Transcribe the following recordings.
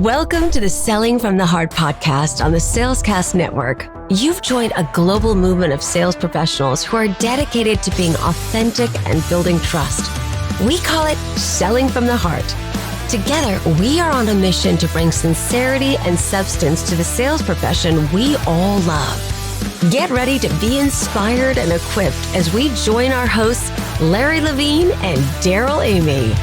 Welcome to the Selling from the Heart podcast on the Salescast Network. You've joined a global movement of sales professionals who are dedicated to being authentic and building trust. We call it Selling from the Heart. Together, we are on a mission to bring sincerity and substance to the sales profession we all love. Get ready to be inspired and equipped as we join our hosts, Larry Levine and Darrell Amy.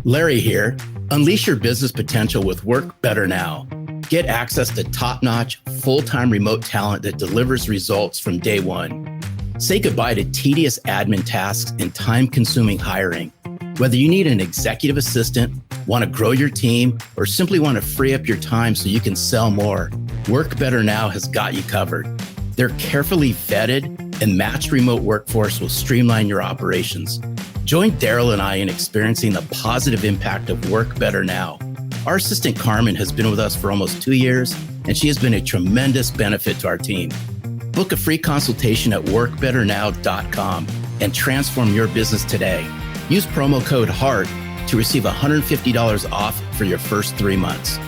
Larry here. Unleash your business potential with Work Better Now. Get access to top-notch, full-time remote talent that delivers results from day one. Say goodbye to tedious admin tasks and time-consuming hiring. Whether you need an executive assistant, want to grow your team, or simply want to free up your time so you can sell more, Work Better Now has got you covered. Their carefully vetted and matched remote workforce will streamline your operations. Join Darrell and I in experiencing the positive impact of Work Better Now. Our assistant Carmen has been with us for almost 2 years, and she has been a tremendous benefit to our team. Book a free consultation at workbetternow.com and transform your business today. Use promo code HEART to receive $150 off for your first 3 months.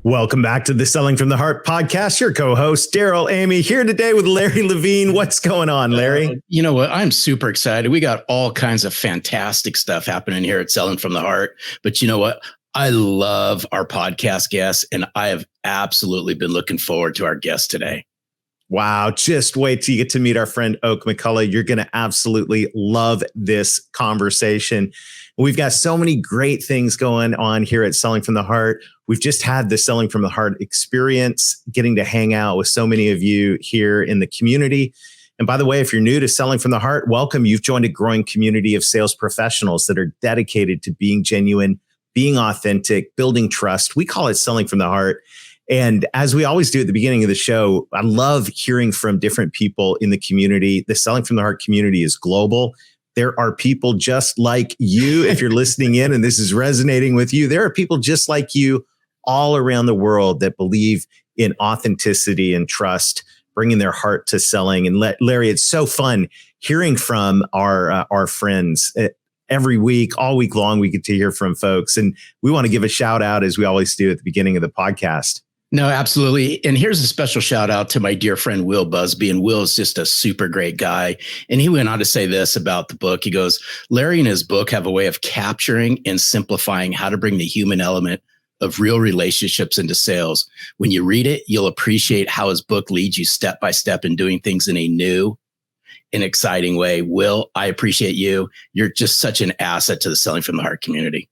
Welcome back to the Selling from the Heart podcast. Your co-host, Darrell Amy, here today with Larry Levine. What's going on, Larry? You know what? I'm super excited. We got all kinds of fantastic stuff happening here at Selling from the Heart. But you know what? I love our podcast guests, and I have absolutely been looking forward to our guest today. Wow. Just wait till you get to meet our friend Oakland McCulloch. You're going to absolutely love this conversation. We've got so many great things going on here at Selling from the Heart. We've just had the Selling from the Heart experience, getting to hang out with so many of you here in the community. And by the way, if you're new to Selling from the Heart, welcome. You've joined a growing community of sales professionals that are dedicated to being genuine, being authentic, building trust. We call it Selling from the Heart. And as we always do at the beginning of the show, I love hearing from different people in the community. The Selling from the Heart community is global. There are people just like you. If you're listening in and this is resonating with you, there are people just like you all around the world that believe in authenticity and trust, bringing their heart to selling. And Larry, it's so fun hearing from our friends. Every week, all week long, we get to hear from folks. And we want to give a shout out, as we always do at the beginning of the podcast. No, absolutely. And here's a special shout out to my dear friend, Will Busby. And Will is just a super great guy. And he went on to say this about the book. He goes, Larry and his book have a way of capturing and simplifying how to bring the human element of real relationships into sales. When you read it, you'll appreciate how his book leads you step by step in doing things in a new and exciting way. Will, I appreciate you. You're just such an asset to the Selling from the Heart community.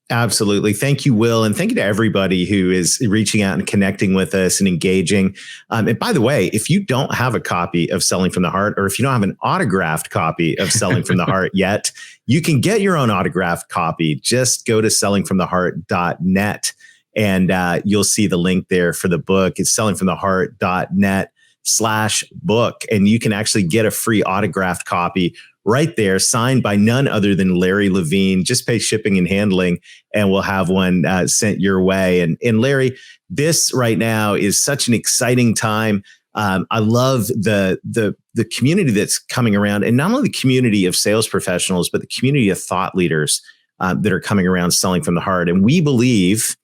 Absolutely. Thank you, Will. And thank you to everybody who is reaching out and connecting with us and engaging. And by the way, if you don't have a copy of Selling from the Heart, or if you don't have an autographed copy of Selling from the Heart yet, you can get your own autographed copy. Just go to sellingfromtheheart.net and you'll see the link there for the book. It's sellingfromtheheart.net/book. And you can actually get a free autographed copy right there, signed by none other than Larry Levine. Just pay shipping and handling, and we'll have one sent your way. And Larry, this right now is such an exciting time. I love the community that's coming around, and not only the community of sales professionals, but the community of thought leaders that are coming around Selling from the Heart. And we believe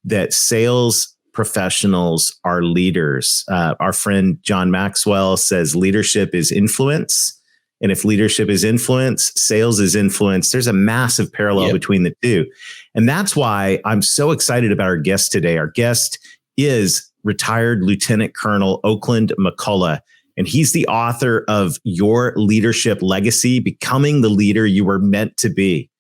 that sales professionals are leaders. Our friend John Maxwell says leadership is influence. And if leadership is influence, sales is influence. There's a massive parallel between the two. And that's why I'm so excited about our guest today. Our guest is retired Lieutenant Colonel Oakland McCulloch. And he's the author of Your Leadership Legacy, Becoming the Leader You Were Meant to Be.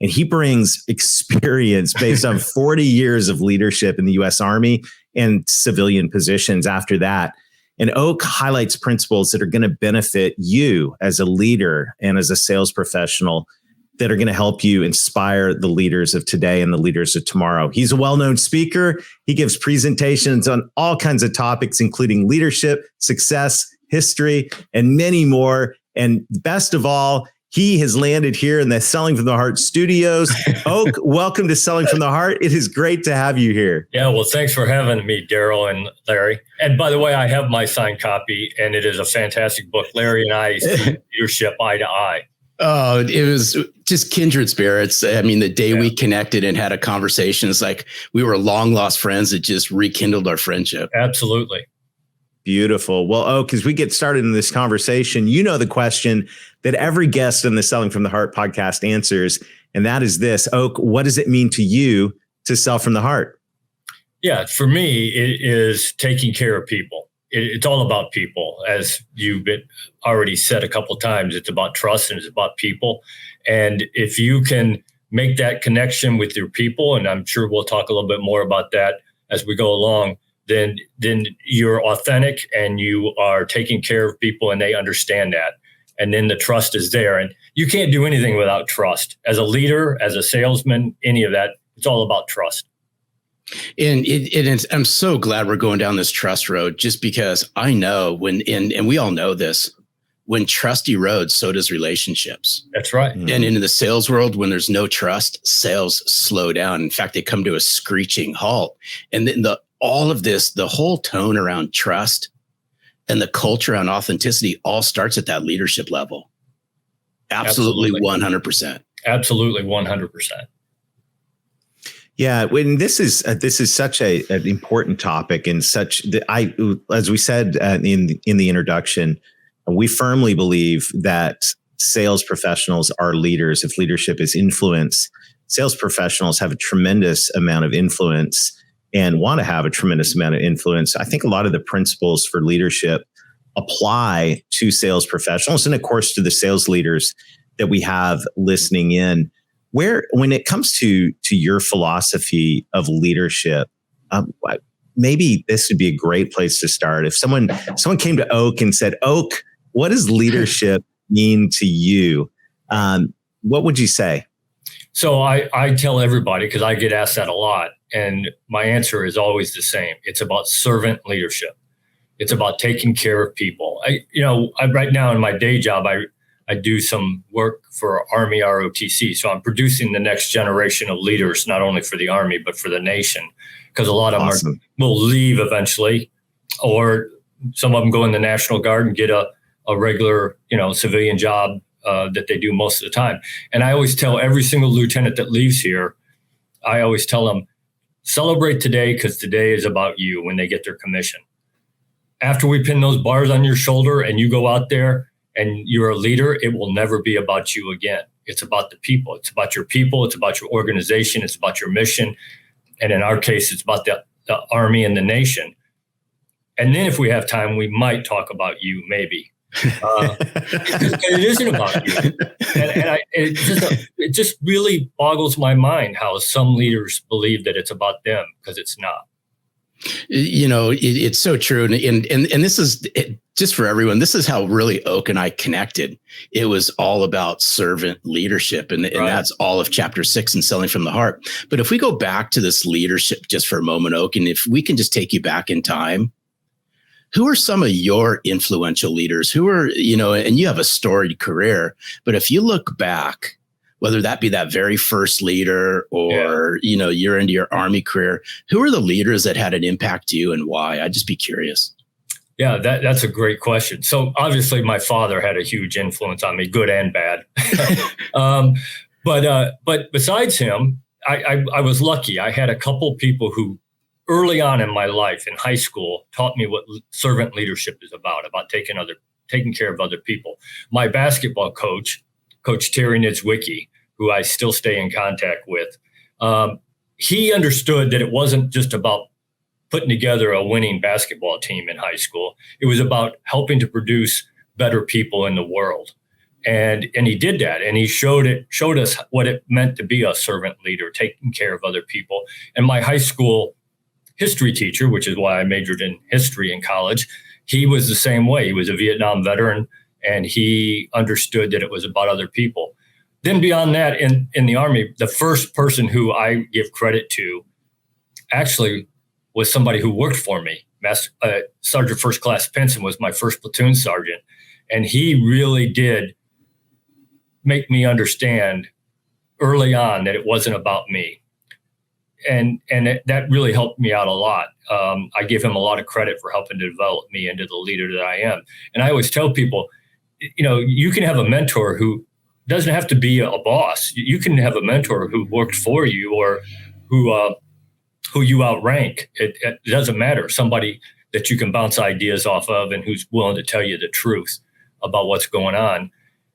And he brings experience based on 40 years of leadership in the U.S. Army and civilian positions after that. And Oak highlights principles that are going to benefit you as a leader and as a sales professional that are going to help you inspire the leaders of today and the leaders of tomorrow. He's a well-known speaker. He gives presentations on all kinds of topics, including leadership, success, history, and many more. And best of all, He has landed here in the Selling from the Heart studios. Oak, welcome to Selling from the Heart. It is great to have you here. Yeah, well, thanks for having me, Darrell and Larry. And by the way, I have my signed copy, and it is a fantastic book. Larry and I see leadership eye to eye. Oh, it was just kindred spirits. I mean, the day we connected and had a conversation, it's like we were long lost friends that just rekindled our friendship. Absolutely. Beautiful. Well, Oak, as we get started in this conversation, you know the question that every guest on the Selling from the Heart podcast answers, and that is this. Oak, what does it mean to you to sell from the heart? Yeah, for me, it is taking care of people. It's all about people. As you've already said a couple of times, it's about trust and it's about people. And if you can make that connection with your people, and I'm sure we'll talk a little bit more about that as we go along, then you're authentic and you are taking care of people and they understand that. And then the trust is there. And you can't do anything without trust. As a leader, as a salesman, any of that, it's all about trust. And I'm so glad we're going down this trust road, just because I know and we all know this, when trust erodes, so does relationships. That's right. And in the sales world, when there's no trust, sales slow down. In fact, they come to a screeching halt. And then all of this, the whole tone around trust and the culture on authenticity all starts at that leadership level. Absolutely. 100%. Absolutely 100%. Yeah, when this is such an important topic, and as we said in the introduction, we firmly believe that sales professionals are leaders. If leadership is influence, sales professionals have a tremendous amount of influence and want to have a tremendous amount of influence. I think a lot of the principles for leadership apply to sales professionals and, of course, to the sales leaders that we have listening in. When it comes to your philosophy of leadership, maybe this would be a great place to start. If someone came to Oak and said, Oak, what does leadership mean to you? What would you say? So I tell everybody, because I get asked that a lot, and my answer is always the same. It's about servant leadership. It's about taking care of people. Right now in my day job, I do some work for Army ROTC. So I'm producing the next generation of leaders, not only for the Army, but for the nation, because a lot of them will leave eventually, or some of them go in the National Guard and get a regular, civilian job that they do most of the time. And I always tell every single lieutenant that leaves here, I always tell them, celebrate today, because today is about you when they get their commission. After we pin those bars on your shoulder and you go out there and you're a leader, it will never be about you again. It's about the people. It's about your people. It's about your organization. It's about your mission. And in our case, it's about the Army and the nation. And then if we have time, we might talk about you, maybe. It isn't about you. And it just really boggles my mind how some leaders believe that it's about them, because it's not. It's so true. And this is just for everyone. This is how really Oak and I connected. It was all about servant leadership. And that's all of chapter 6 in Selling from the Heart. But if we go back to this leadership just for a moment, Oak, and if we can just take you back in time, who are some of your influential leaders? Who are, and you have a storied career, but if you look back, whether that be that very first leader or, you're into your Army career, who are the leaders that had an impact to you and why? I'd just be curious. Yeah, that's a great question. So obviously my father had a huge influence on me, good and bad. But besides him, I was lucky. I had a couple people who early on in my life in high school taught me what servant leadership is about taking care of other people. My basketball coach, Coach Terry Nidzwicki, who I still stay in contact with, he understood that it wasn't just about putting together a winning basketball team in high school. It was about helping to produce better people in the world. And he did that. And he showed us what it meant to be a servant leader, taking care of other people. And my high school history teacher, which is why I majored in history in college, he was the same way. He was a Vietnam veteran, and he understood that it was about other people. Then beyond that, in the Army, the first person who I give credit to actually was somebody who worked for me. Sergeant First Class Pinson was my first platoon sergeant, and he really did make me understand early on that it wasn't about me. And that really helped me out a lot. I give him a lot of credit for helping to develop me into the leader that I am. And I always tell people, you can have a mentor who doesn't have to be a boss. You can have a mentor who worked for you or who you outrank. It doesn't matter. Somebody that you can bounce ideas off of and who's willing to tell you the truth about what's going on.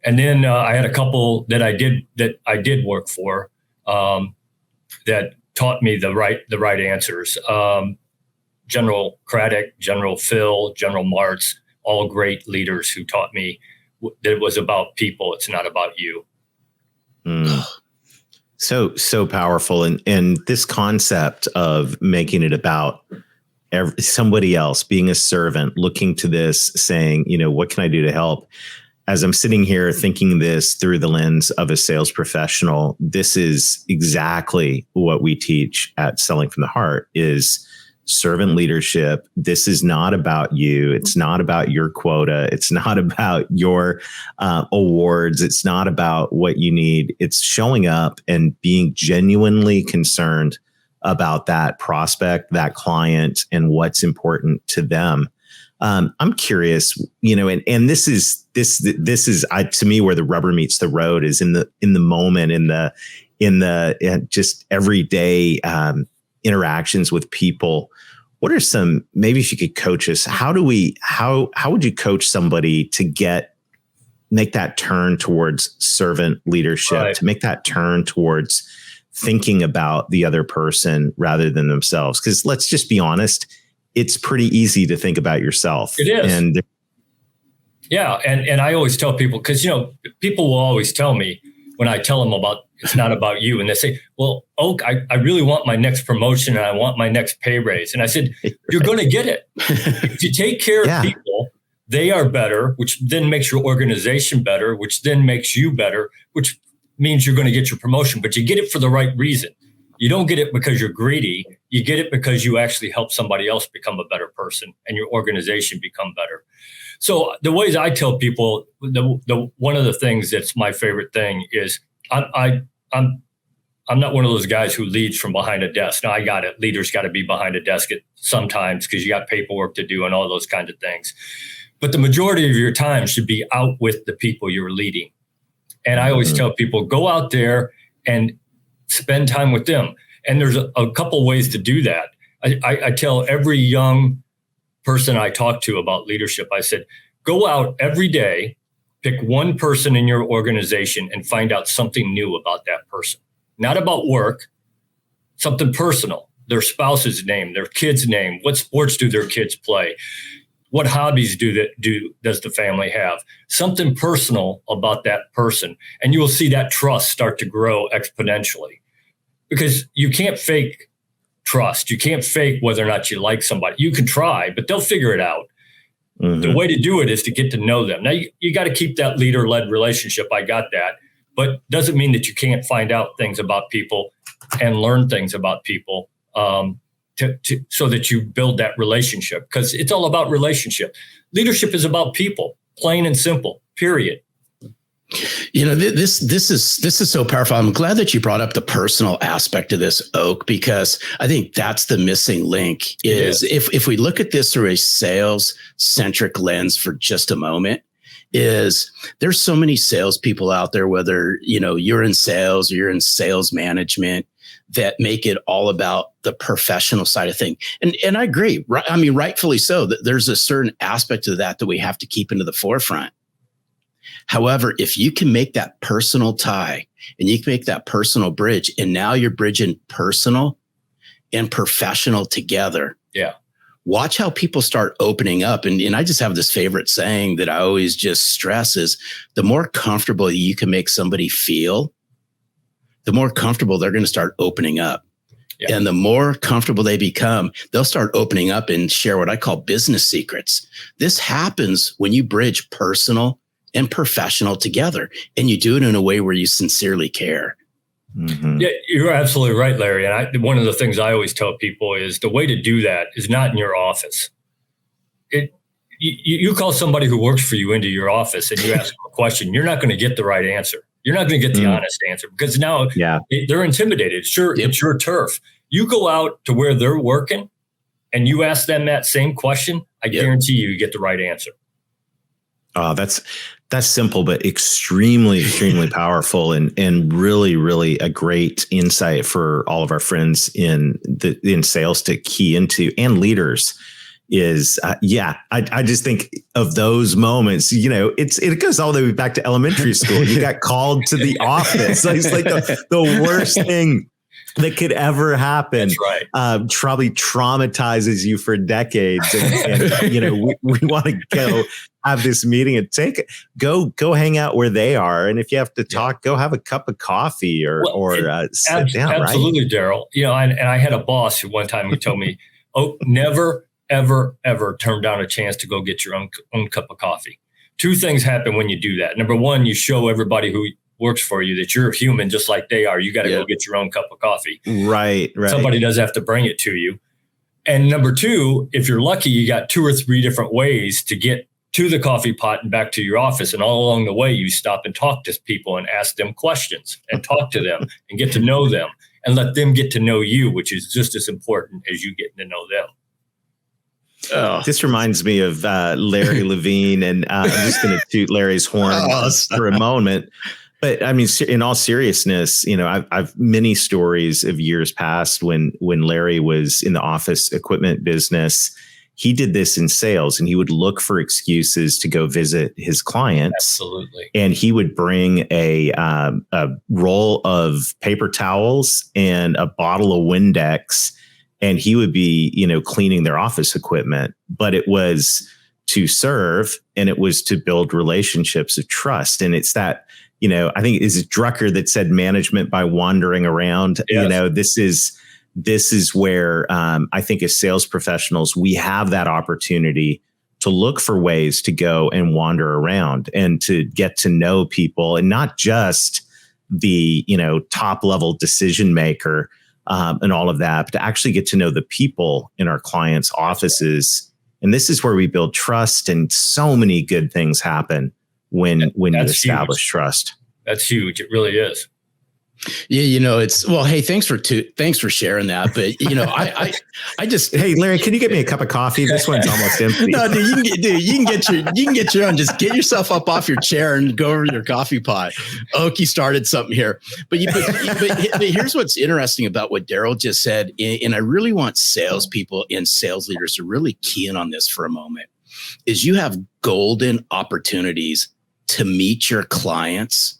And then I had a couple that I did work for that taught me the right answers. General Craddock, General Phil, General Martz, all great leaders who taught me that it was about people. It's not about you. So powerful. And this concept of making it about somebody else, being a servant, looking to this, saying, what can I do to help? As I'm sitting here thinking this through the lens of a sales professional, this is exactly what we teach at Selling from the Heart is servant leadership. This is not about you. It's not about your quota. It's not about your awards. It's not about what you need. It's showing up and being genuinely concerned about that prospect, that client, and what's important to them. I'm curious, and this is to me where the rubber meets the road is in the moment, in the just everyday interactions with people. What are some, maybe if you could coach us, how would you coach somebody to make that turn towards servant leadership, right, to make that turn towards thinking about the other person rather than themselves? Because let's just be honest, it's pretty easy to think about yourself. It is. And I always tell people, because, people will always tell me when I tell them about it's not about you. And they say, well, Oak, I really want my next promotion and I want my next pay raise. And I said, you're going to get it. If you take care of people, they are better, which then makes your organization better, which then makes you better, which means you're going to get your promotion, but you get it for the right reason. You don't get it because you're greedy. You get it because you actually help somebody else become a better person and your organization become better. So the ways I tell people, the one of the things that's my favorite thing is I'm not one of those guys who leads from behind a desk. Now I got it. Leaders got to be behind a desk sometimes because you got paperwork to do and all those kinds of things. But the majority of your time should be out with the people you're leading. And I always tell people, go out there and spend time with them. And there's a couple ways to do that. I tell every young person I talk to about leadership, I said, go out every day, pick one person in your organization and find out something new about that person. Not about work, something personal, their spouse's name, their kid's name, what sports do their kids play? What hobbies does the family have? Something personal about that person. And you will see that trust start to grow exponentially. Because you can't fake trust. You can't fake whether or not you like somebody. You can try, but they'll figure it out. Mm-hmm. The way to do it is to get to know them. Now, you got to keep that leader-led relationship. I got that. But doesn't mean that you can't find out things about people and learn things about people so that you build that relationship. Because it's all about relationship. Leadership is about people, plain and simple, period. This is so powerful. I'm glad that you brought up the personal aspect of this, Oak, because I think that's the missing link is if we look at this through a sales centric lens for just a moment, is there's so many salespeople out there, whether, you're in sales or you're in sales management, that make it all about the professional side of things. And I agree. Right? I mean, rightfully so, that there's a certain aspect of that we have to keep into the forefront. However, if you can make that personal tie and you can make that personal bridge, and now you're bridging personal and professional together. Yeah. Watch how people start opening up. And I just have this favorite saying that I always just stress is the more comfortable you can make somebody feel, the more comfortable they're going to start opening up. Yeah. And the more comfortable they become, they'll start opening up and share what I call business secrets. This happens when you bridge personal and professional together, and you do it in a way where you sincerely care. Mm-hmm. Yeah, you're absolutely right, Larry. And one of the things I always tell people is the way to do that is not in your office. You call somebody who works for you into your office and you ask them a question, you're not going to get the right answer. You're not going to get the honest answer because now they're intimidated. Sure, it's your turf. You go out to where they're working and you ask them that same question, I guarantee you get the right answer. Oh, that's simple, but extremely powerful and really, really a great insight for all of our friends in sales to key into, and leaders is, I just think of those moments, it goes all the way back to elementary school. You got called to the office. It's like the worst thing that could ever happen. That's right. Probably traumatizes you for decades. And we want to go have this meeting and go hang out where they are. And if you have to talk, go have a cup of coffee or sit down. Absolutely, right? Darrell. And I had a boss who one time told me, never, ever, ever turn down a chance to go get your own cup of coffee. Two things happen when you do that. Number one, you show everybody who works for you that you're human just like they are. You got to go get your own cup of coffee. Right. Somebody does have to bring it to you. And number two, if you're lucky, you got 2 or 3 different ways to get to the coffee pot and back to your office. And all along the way, you stop and talk to people and ask them questions and talk to them and get to know them and let them get to know you, which is just as important as you getting to know them. Oh. This reminds me of Larry Levine, and I'm just going to toot Larry's horn for a moment. But I mean, in all seriousness, I've many stories of years past when Larry was in the office equipment business. He did this in sales, and he would look for excuses to go visit his clients. Absolutely. And he would bring a roll of paper towels and a bottle of Windex, and he would be, cleaning their office equipment. But it was to serve, and it was to build relationships of trust. And it's that, I think is Drucker that said management by wandering around. Yes. This is where I think as sales professionals, we have that opportunity to look for ways to go and wander around and to get to know people, and not just the, top level decision maker and all of that, but to actually get to know the people in our clients' offices. And this is where we build trust, and so many good things happen when you establish trust. That's huge. It really is. Yeah, hey, thanks for sharing that. But I just, hey, Larry, can you get me a cup of coffee? This one's almost empty. No, dude, you can get your own. Just get yourself up off your chair and go over to your coffee pot. Okie started something here, but here's what's interesting about what Darrell just said, and I really want salespeople and sales leaders to really key in on this for a moment. Is you have golden opportunities to meet your clients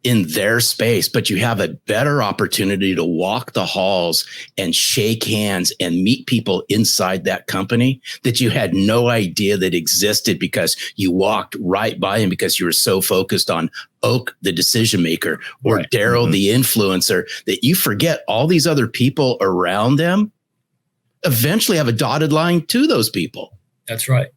in their space, but you have a better opportunity to walk the halls and shake hands and meet people inside that company that you had no idea that existed because you walked right by them because you were so focused on Oak, the decision maker, or Darrell, the influencer, that you forget all these other people around them eventually have a dotted line to those people. That's right.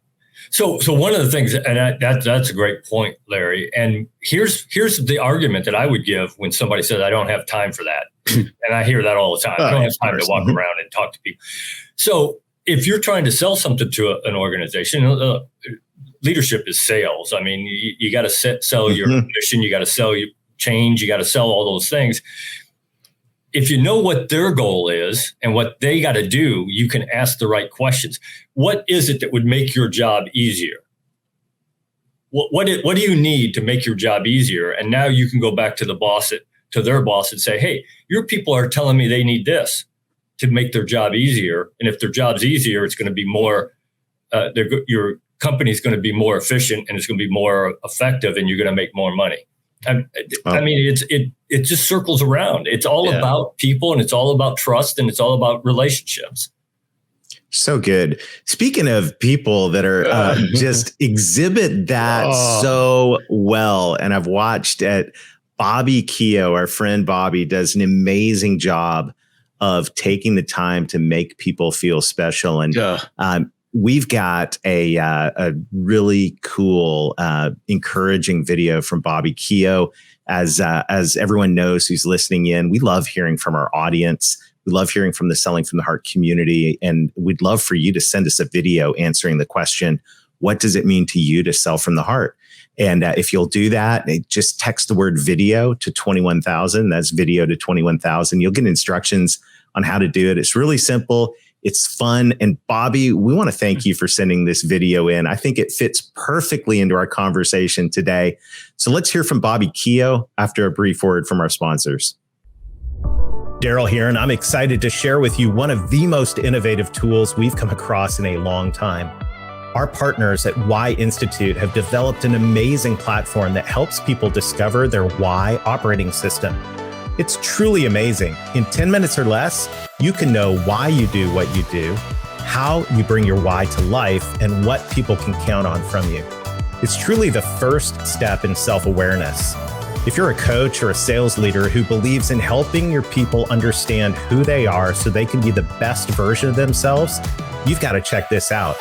So one of the things, and that's a great point, Larry. And here's the argument that I would give when somebody says, I don't have time for that. And I hear that all the time. I don't have time to walk around and talk to people. So if you're trying to sell something to an organization, leadership is sales. I mean, you got to sell your mission, you got to sell your change, you got to sell all those things. If you know what their goal is and what they got to do, you can ask the right questions. What is it that would make your job easier? What do you need to make your job easier? And now you can go back to their boss and say, hey, your people are telling me they need this to make their job easier. And if their job's easier, it's going to be more, your company's going to be more efficient and it's going to be more effective and you're going to make more money. I mean, it just circles around. It's all about people, and it's all about trust, and it's all about relationships. So good. Speaking of people that are just exhibit that so well, and I've watched at Bobby Keough, our friend Bobby, does an amazing job of taking the time to make people feel special. And we've got a really cool, encouraging video from Bobby Keough. As everyone knows who's listening in, we love hearing from our audience. We love hearing from the Selling from the Heart community. And we'd love for you to send us a video answering the question, what does it mean to you to sell from the heart? And if you'll do that, just text the word video to 21,000. That's video to 21,000. You'll get instructions on how to do it. It's really simple. It's fun. And Bobby, we want to thank you for sending this video in. I think it fits perfectly into our conversation today. So let's hear from Bobby Keough after a brief word from our sponsors. Darrell here, and I'm excited to share with you one of the most innovative tools we've come across in a long time. Our partners at Why Institute have developed an amazing platform that helps people discover their why operating system. It's truly amazing. In 10 minutes or less, you can know why you do what you do, how you bring your why to life, and what people can count on from you. It's truly the first step in self-awareness. If you're a coach or a sales leader who believes in helping your people understand who they are so they can be the best version of themselves, you've got to check this out.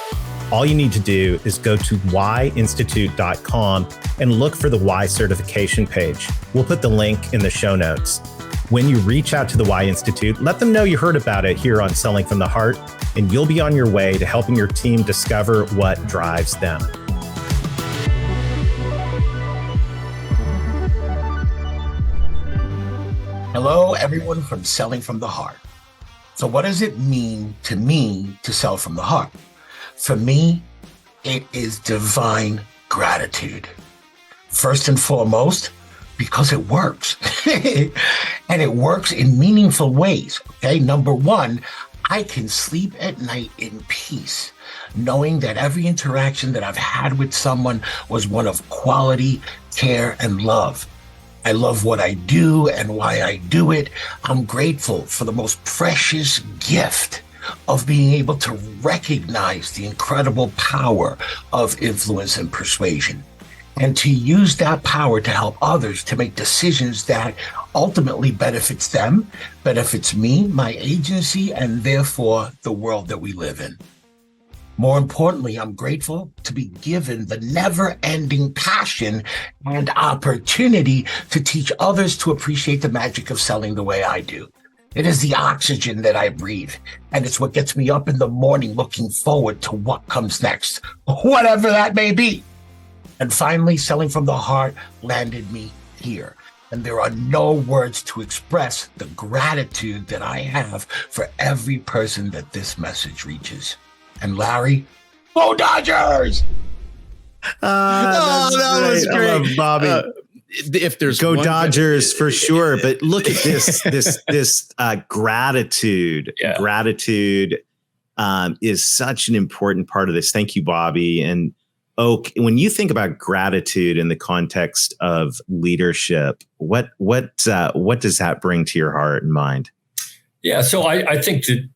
All you need to do is go to whyinstitute.com and look for the Why certification page. We'll put the link in the show notes. When you reach out to the Why Institute, let them know you heard about it here on Selling from the Heart, and you'll be on your way to helping your team discover what drives them. Hello, everyone from Selling from the Heart. So what does it mean to me to sell from the heart? For me, it is divine gratitude. First and foremost, because it works. And it works in meaningful ways. Okay, number one, I can sleep at night in peace, knowing that every interaction that I've had with someone was one of quality, care, and love. I love what I do and why I do it. I'm grateful for the most precious gift of being able to recognize the incredible power of influence and persuasion, and to use that power to help others to make decisions that ultimately benefits them, benefits me, my agency, and therefore the world that we live in. More importantly, I'm grateful to be given the never-ending passion and opportunity to teach others to appreciate the magic of selling the way I do. It is the oxygen that I breathe, and it's what gets me up in the morning looking forward to what comes next, whatever that may be. And finally, selling from the heart landed me here. And there are no words to express the gratitude that I have for every person that this message reaches. And Larry, go Dodgers! That was great. I love Bobby. If there's go Dodgers for sure, but look at this gratitude. Yeah. Gratitude is such an important part of this. Thank you, Bobby. And Oak, when you think about gratitude in the context of leadership, what does that bring to your heart and mind? Yeah, so I think that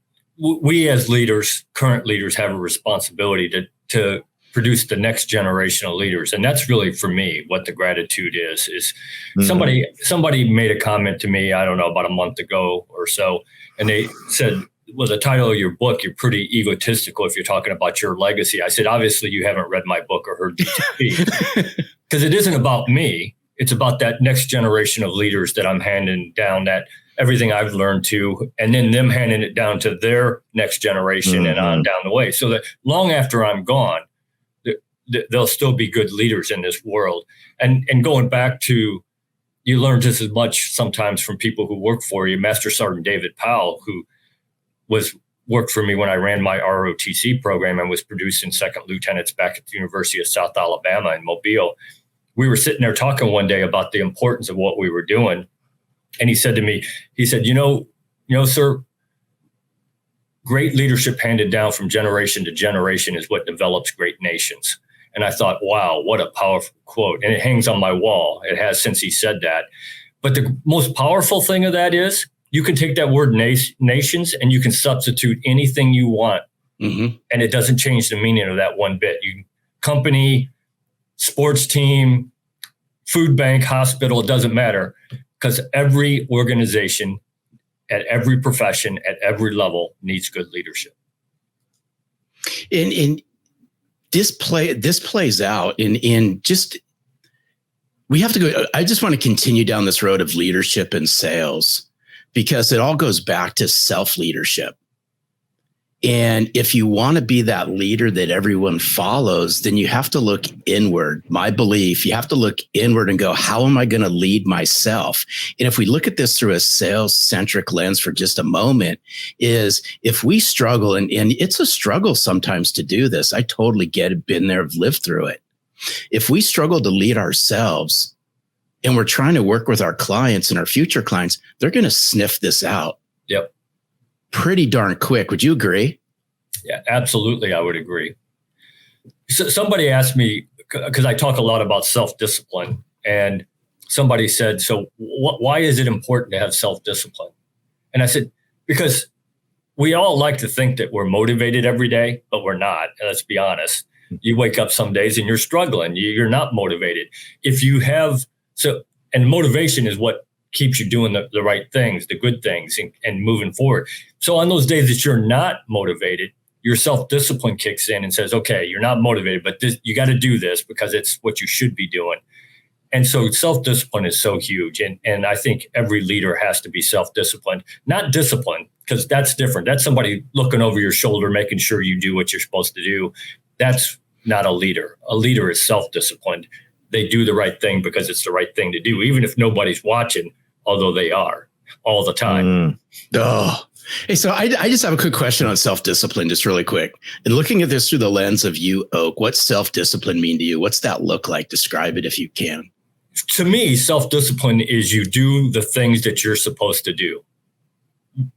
we as leaders, current leaders, have a responsibility to produce the next generation of leaders. And that's really, for me, what the gratitude is somebody made a comment to me, I don't know, about a month ago or so, and they said, well, the title of your book, you're pretty egotistical if you're talking about your legacy. I said, obviously you haven't read my book or heard me speak, because it isn't about me. It's about that next generation of leaders that I'm handing down, that everything I've learned to, and then them handing it down to their next generation and on down the way. So that long after I'm gone, there'll still be good leaders in this world. And going back to, you learn just as much sometimes from people who work for you. Master Sergeant David Powell, who worked for me when I ran my ROTC program and was producing second lieutenants back at the University of South Alabama in Mobile. We were sitting there talking one day about the importance of what we were doing. And he said to me, you know, sir, great leadership handed down from generation to generation is what develops great nations. And I thought, wow, what a powerful quote. And it hangs on my wall. It has since he said that. But the most powerful thing of that is you can take that word nations and you can substitute anything you want. Mm-hmm. And it doesn't change the meaning of that one bit. Company, sports team, food bank, hospital, it doesn't matter, because every organization at every profession at every level needs good leadership. And this plays out in just, we have to go. I just want to continue down this road of leadership and sales, because it all goes back to self-leadership. And if you want to be that leader that everyone follows, then you have to look inward. My belief, you have to look inward and go, how am I going to lead myself? And if we look at this through a sales-centric lens for just a moment, is if we struggle, and it's a struggle sometimes to do this. I totally get it, been there, lived through it. If we struggle to lead ourselves and we're trying to work with our clients and our future clients, they're going to sniff this out. Yep. Pretty darn quick. Would you agree? Yeah, absolutely. I would agree. So somebody asked me, because I talk a lot about self-discipline, and somebody said, so why is it important to have self-discipline? And I said, because we all like to think that we're motivated every day, but we're not. Let's be honest. You wake up some days and you're struggling. You're not motivated. If you have, and motivation is what keeps you doing the right things, the good things, and moving forward. So on those days that you're not motivated, your self-discipline kicks in and says, okay, you're not motivated, but you got to do this because it's what you should be doing. And so self-discipline is so huge. And I think every leader has to be self-disciplined, not disciplined, because that's different. That's somebody looking over your shoulder, making sure you do what you're supposed to do. That's not a leader. A leader is self-disciplined. They do the right thing because it's the right thing to do, even if nobody's watching, although they are all the time. Oh, hey, so I just have a quick question on self-discipline, just really quick. And looking at this through the lens of you, Oak, what's self-discipline mean to you? What's that look like? Describe it if you can. To me, self-discipline is you do the things that you're supposed to do.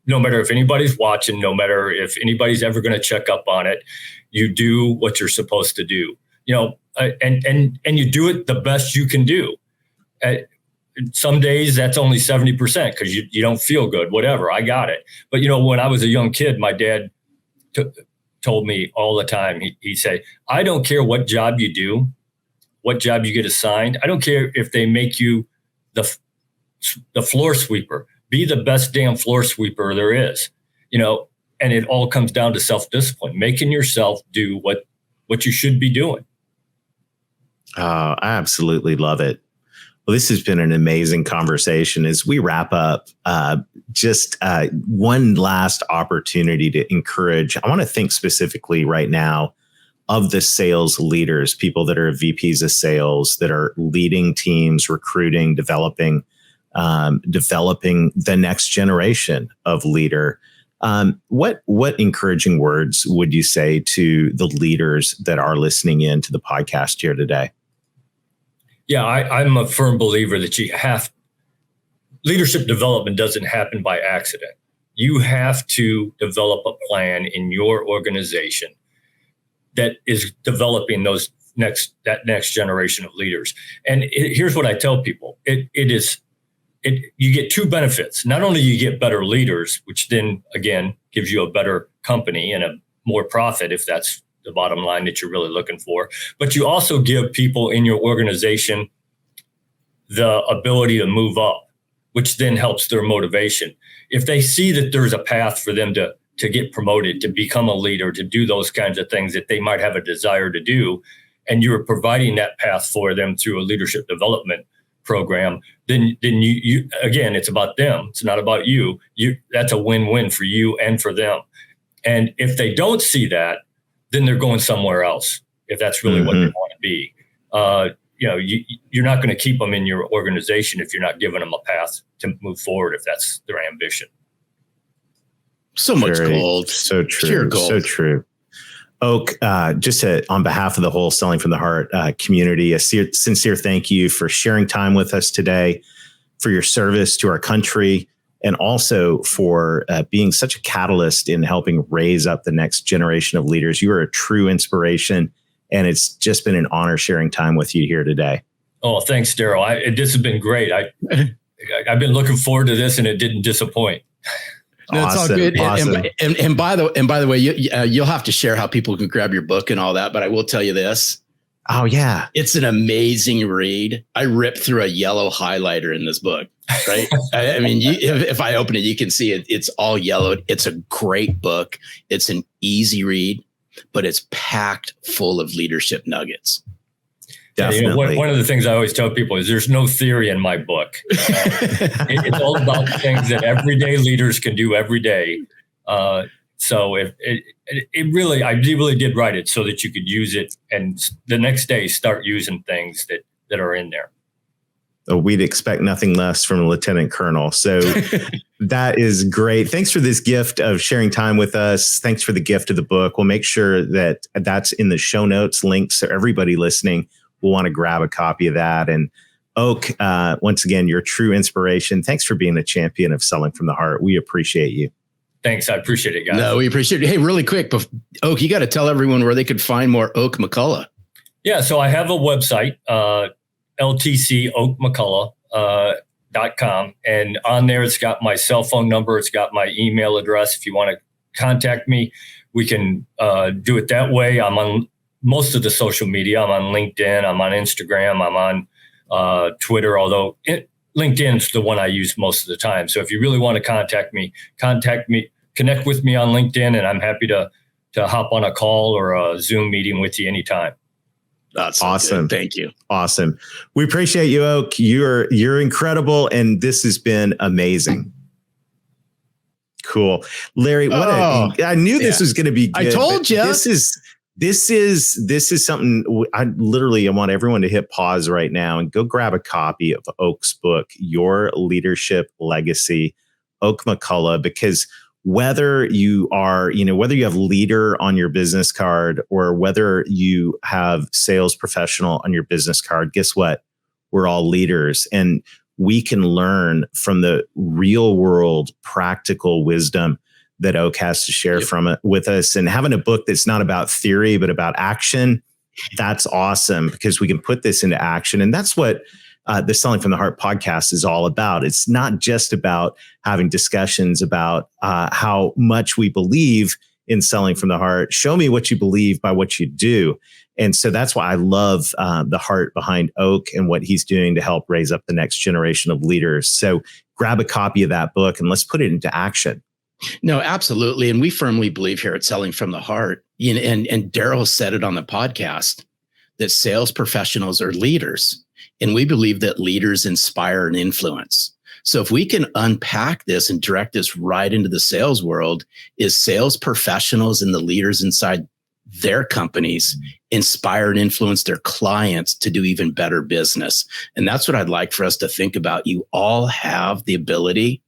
No matter if anybody's watching, no matter if anybody's ever going to check up on it, you do what you're supposed to do. And you do it the best you can do. Some days that's only 70% because you don't feel good, whatever. I got it. But, when I was a young kid, my dad told me all the time, he'd say, I don't care what job you do, what job you get assigned. I don't care if they make you the floor sweeper. Be the best damn floor sweeper there is, and it all comes down to self-discipline, making yourself do what you should be doing. I absolutely love it. Well, this has been an amazing conversation. As we wrap up, just one last opportunity to encourage. I want to think specifically right now of the sales leaders, people that are VPs of sales that are leading teams, recruiting, developing the next generation of leader. What encouraging words would you say to the leaders that are listening in to the podcast here today? Yeah, I'm a firm believer that leadership development doesn't happen by accident. You have to develop a plan in your organization that is developing that next generation of leaders. And here's what I tell people. You get two benefits. Not only you get better leaders, which then again gives you a better company and a more profit if that's the bottom line that you're really looking for, but you also give people in your organization the ability to move up, which then helps their motivation. If they see that there's a path for them to get promoted, to become a leader, to do those kinds of things that they might have a desire to do, and you're providing that path for them through a leadership development program, then you again, it's about them. It's not about you. That's a win-win for you and for them. And if they don't see that, then they're going somewhere else. If that's really what they want to be, you're not going to keep them in your organization if you're not giving them a path to move forward. If that's their ambition. So much gold. So true. Pure gold. So true. Oak, just on behalf of the whole Selling from the Heart community, a sincere thank you for sharing time with us today, for your service to our country, and also for being such a catalyst in helping raise up the next generation of leaders. You are a true inspiration, and it's just been an honor sharing time with you here today. Oh, thanks, Darrell. This has been great. I've been looking forward to this, and it didn't disappoint. No, it's awesome, all good. Awesome. And by the way, you'll have to share how people can grab your book and all that. But I will tell you this. Oh, yeah. It's an amazing read. I ripped through a yellow highlighter in this book, right? I mean, if I open it, you can see it. It's all yellowed. It's a great book. It's an easy read, but it's packed full of leadership nuggets. Definitely. One of the things I always tell people is there's no theory in my book. It's all about things that everyday leaders can do every day So I really did write it so that you could use it and the next day start using things that are in there. We'd expect nothing less from a lieutenant colonel. So that is great. Thanks for this gift of sharing time with us. Thanks for the gift of the book. We'll make sure that that's in the show notes links. So everybody listening will want to grab a copy of that. And Oak, once again, you're a true inspiration. Thanks for being a champion of selling from the heart. We appreciate you. Thanks. I appreciate it, guys. No, we appreciate it. Hey, really quick, Oak, you got to tell everyone where they could find more Oak McCulloch. Yeah. So I have a website, ltcoakmcculloch.com. And on there, it's got my cell phone number. It's got my email address. If you want to contact me, we can do it that way. I'm on most of the social media. I'm on LinkedIn. I'm on Instagram. I'm on Twitter, although LinkedIn is the one I use most of the time. So if you really want to contact me, connect with me on LinkedIn, and I'm happy to hop on a call or a Zoom meeting with you anytime. That's awesome. Good. Thank you. Awesome. We appreciate you, Oak. You're incredible, and this has been amazing. Cool, Larry. I knew this was going to be good. I told you this is something I want everyone to hit pause right now and go grab a copy of Oak's book, Your Leadership Legacy, Oak McCulloch, because whether you have leader on your business card or whether you have sales professional on your business card, guess what? We're all leaders, and we can learn from the real world practical wisdom that Oak has to share with us. And having a book that's not about theory, but about action, that's awesome because we can put this into action. And that's what the Selling from the Heart podcast is all about. It's not just about having discussions about how much we believe in selling from the heart. Show me what you believe by what you do. And so that's why I love the heart behind Oak and what he's doing to help raise up the next generation of leaders. So grab a copy of that book and let's put it into action. No, absolutely. And we firmly believe here at Selling from the Heart, and Darrell said it on the podcast, that sales professionals are leaders. And we believe that leaders inspire and influence. So if we can unpack this and direct this right into the sales world, is sales professionals and the leaders inside their companies inspire and influence their clients to do even better business. And that's what I'd like for us to think about. You all have the ability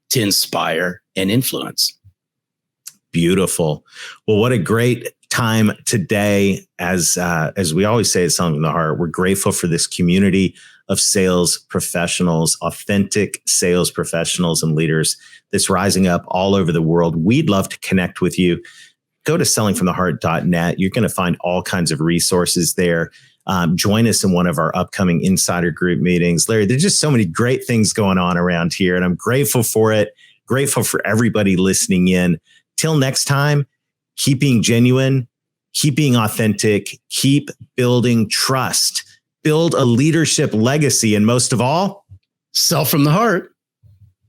to inspire and influence. Beautiful. Well, what a great time today. As we always say at Selling from the Heart, we're grateful for this community of sales professionals, authentic sales professionals and leaders that's rising up all over the world. We'd love to connect with you. Go to sellingfromtheheart.net. You're going to find all kinds of resources there. Join us in one of our upcoming insider group meetings. Larry, there's just so many great things going on around here, and I'm grateful for it. Grateful for everybody listening in. Till next time, keep being genuine, keep being authentic, keep building trust, build a leadership legacy, and most of all, sell from the heart.